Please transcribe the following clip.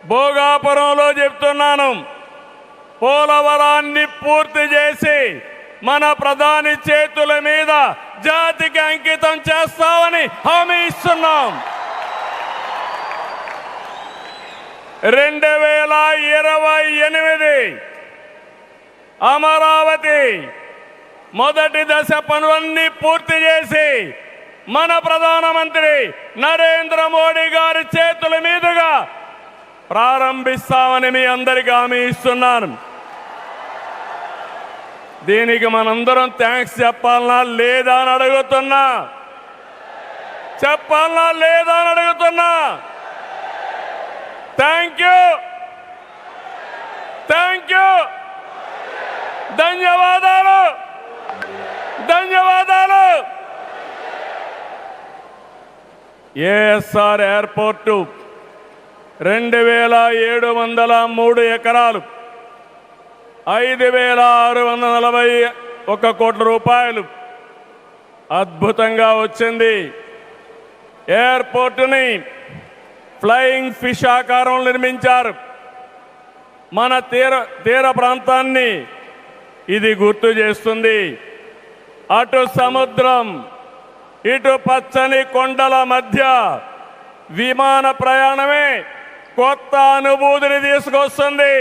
భోగాపురంలో చెప్తున్నాను, పోలవరాన్ని పూర్తి చేసి మన ప్రధాని చేతుల మీద జాతికి అంకితం చేస్తామని హామీ ఇస్తున్నాం. 2028 అమరావతి మొదటి దశ పనులన్నీ పూర్తి చేసి మన ప్రధానమంత్రి నరేంద్ర మోడీ గారి చేతుల మీదుగా ప్రారంభిస్తామని మీ అందరికీ హామీ ఇస్తున్నాను. దీనికి మనందరం థ్యాంక్స్ చెప్పాలనా లేదా అని అడుగుతున్నా. చెప్పాలనా లేదా అని అడుగుతున్నా. థ్యాంక్ యూ, థ్యాంక్ యూ, ధన్యవాదాలు, ధన్యవాదాలు. ఏఎస్ఆర్ ఎయిర్పోర్టు 2703 ఎకరాలు, 5641 కోట్ల రూపాయలు అద్భుతంగా వచ్చింది. ఎయిర్పోర్టుని ఫ్లయింగ్ ఫిష్ ఆకారంలో నిర్మించారు. మన తీర ప్రాంతాన్ని ఇది గుర్తు చేస్తుంది. అటు సముద్రం, ఇటు పచ్చని కొండల మధ్య విమాన ప్రయాణమే కొత్త అనుభూతిని తీసుకొస్తుంది.